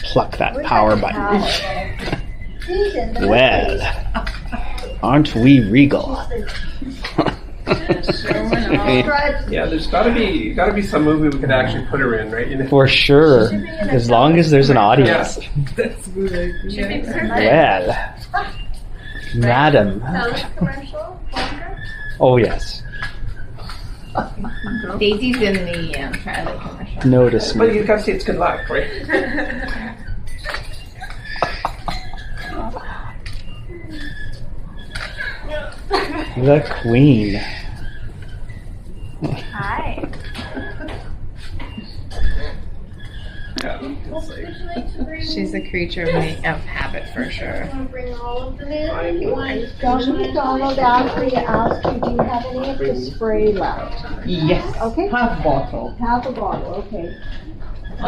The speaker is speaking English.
Pluck that power button. Well, aren't we regal? Yeah, there's gotta be some movie we could actually put her in, right? You know? For sure. As long as there's an audience. That's a good idea. Well, madam. Oh, yes. Daisy's in the Charlie commercial. Notice But me. you gotta see it's good luck, right? The queen. Hi. She's a creature of habit for sure. Dr. McDonald asked me to ask you, do you have any of the spray left? Yes. Okay. Half bottle. Half a bottle, okay.